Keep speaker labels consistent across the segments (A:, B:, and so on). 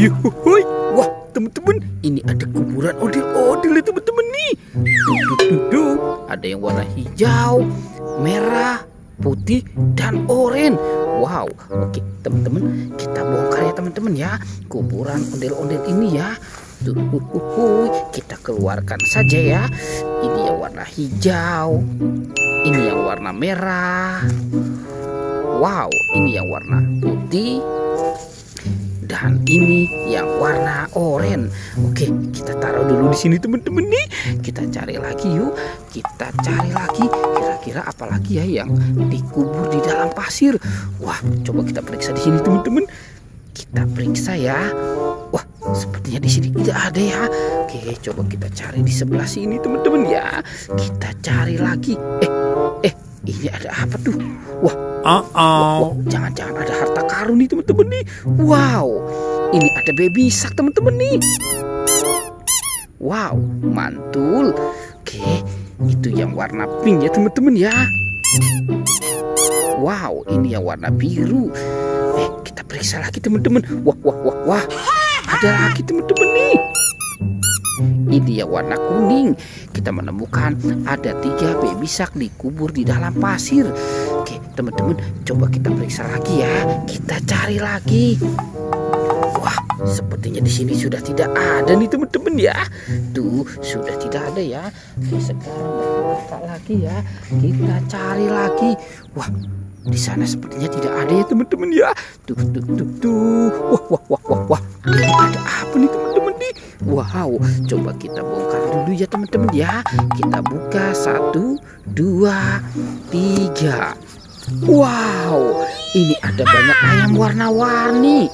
A: Yuhuy. Wah, teman-teman, ini ada kuburan ondel-ondel ya teman-teman nih. Duh. Ada yang warna hijau, merah, putih, dan oranye. Wow, oke teman-teman, kita bongkar ya teman-teman ya kuburan ondel-ondel ini ya. Kita keluarkan saja ya. Ini yang warna hijau, ini yang warna merah. Wow, ini yang warna putih, dan ini yang warna oranye. Oke, kita taruh dulu di sini teman-teman nih. Kita cari lagi yuk. Kita cari lagi. Kira-kira apa lagi ya yang dikubur di dalam pasir? Wah, coba kita periksa di sini teman-teman. Kita periksa ya. Wah, sepertinya di sini tidak ada ya. Oke, coba kita cari di sebelah sini teman-teman ya. Kita cari lagi. Ini ada apa tuh? Wah, jangan-jangan ada harta karun nih teman-teman nih. Wow, ini ada baby shark teman-teman nih. Wow, mantul. Oke, itu yang warna pink ya teman-teman ya. Wow, ini yang warna biru. Kita periksa lagi teman-teman. Wah, ada lagi teman-teman nih. Ini yang warna kuning. Kita menemukan ada 3 baby shark dikubur di dalam pasir. Oke teman-teman, coba kita periksa lagi ya. Kita cari lagi. Wah, sepertinya di sini sudah tidak ada nih teman-teman ya. Tuh, sudah tidak ada ya. Oke, sekarang kita lagi ya. Kita cari lagi. Wah, di sana sepertinya tidak ada ya teman-teman ya. Tuh. Wah. Ini ada apa nih teman-teman nih? Wow, coba kita bongkar dulu ya teman-teman ya. Kita buka 1, 2, 3. Wow, ini ada banyak ayam warna-warni.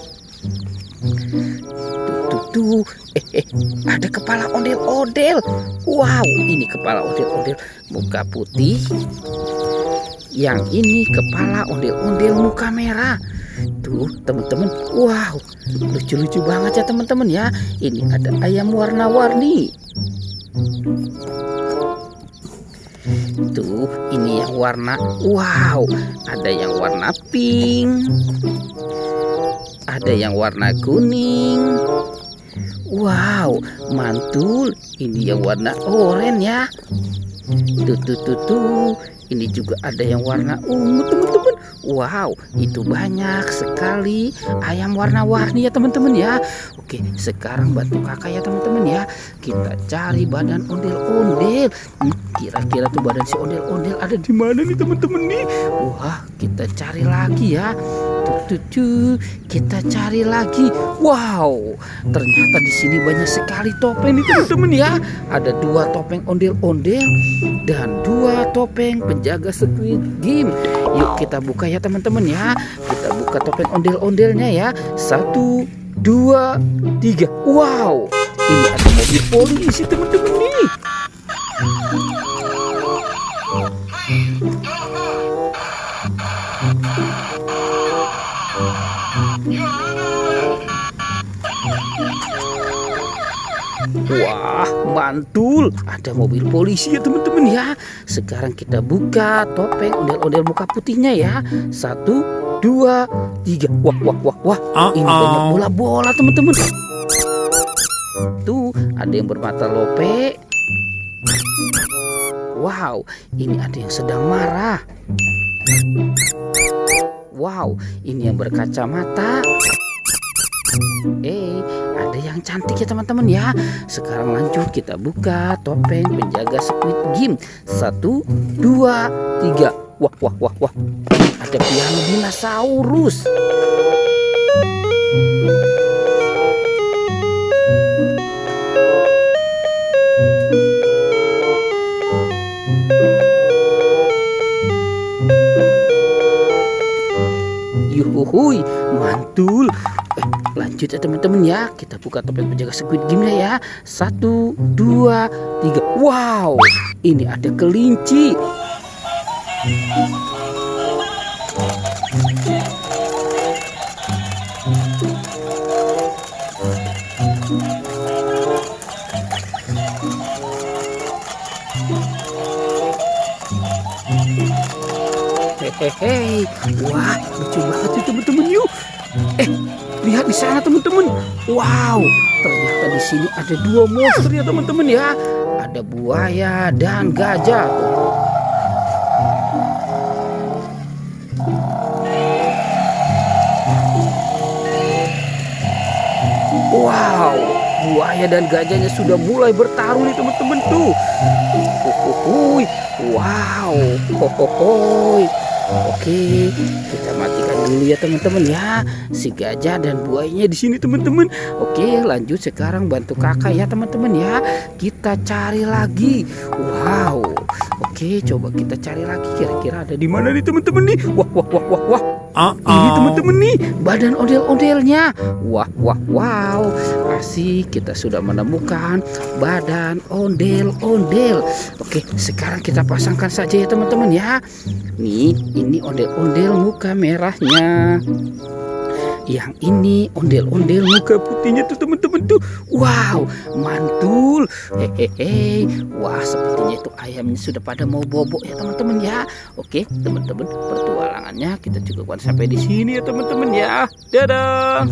A: Tuh. Ada kepala ondel-ondel. Wow, ini kepala ondel-ondel muka putih. Yang ini kepala ondel-ondel muka merah. Tuh teman-teman, wow, lucu-lucu banget ya teman-teman ya. Ini ada ayam warna-warni. Tuh, ini yang warna, wow, ada yang warna pink, ada yang warna kuning. Wow, mantul. Ini yang warna oranye ya. Tuh. Ini juga ada yang warna ungu teman-teman. Wow, itu banyak sekali ayam warna-warni ya teman-teman ya. Oke, sekarang bantu kakak ya teman-teman ya. Kita cari badan ondel-ondel. Kira-kira tuh badan si ondel-ondel ada di mana nih teman-teman nih? Wah, kita cari lagi ya. Tuh. Kita cari lagi. Wow, ternyata di sini banyak sekali topeng nih teman-teman ya. Ada 2 topeng ondel-ondel dan 2 topeng penjaga Squid Game. Yuk kita buka ya teman-teman ya. Kita buka topeng ondel-ondelnya ya. 1, 2, 3. Wow, ini ada mobil polisi teman-teman nih. Wah, mantul. Ada mobil polisi ya teman-teman ya. Sekarang kita buka topeng ondel-ondel muka putihnya ya. 1, 2, 3. Wah. Ini banyak bola-bola teman-teman. Tuh, ada yang bermata lope. Wow, ini ada yang sedang marah. Wow, ini yang berkacamata. Ada yang cantik ya teman-teman ya. Sekarang lanjut kita buka topeng penjaga Squid Game. 1, 2, 3. Wah. Ada piano dinosaurus. Yuhuy, mantul. Lanjut ya teman-teman ya. Kita buka topeng penjaga Squid Game-nya ya. 1, 2, 3. Wow, ini ada kelinci. Hehehe. Wah, lucu banget sih teman-teman yuk. lihat di sana teman-teman. Wow, ternyata di sini ada dua monster ya teman-teman ya. Ada buaya dan gajah. Wow, buaya dan gajahnya sudah mulai bertarung nih teman-teman tuh. Uhuhuhui. Wow, hohohoi. Oke, kita matikan dulu ya teman-teman ya. Si gajah dan buayanya di sini teman-teman. Oke, lanjut sekarang bantu kakak ya teman-teman ya. Kita cari lagi. Wow. Oke, coba kita cari lagi. Kira-kira ada di mana nih teman-teman nih? Wah, wah, wah, wah, wah. Ini teman-teman nih, badan ondel-ondelnya. Wah, wah, wow. Asik, kita sudah menemukan badan ondel-ondel. Oke, sekarang kita pasangkan saja ya teman-teman ya. Nih, ini ondel-ondel muka merahnya. Yang ini ondel-ondel muka putihnya tuh teman-teman tuh. Wow, mantul. Hehehe. Wah, sepertinya itu ayamnya sudah pada mau bobok ya teman-teman ya. Oke, teman-teman, pertualangannya kita cukupkan sampai di sini ya teman-teman ya. Dadah.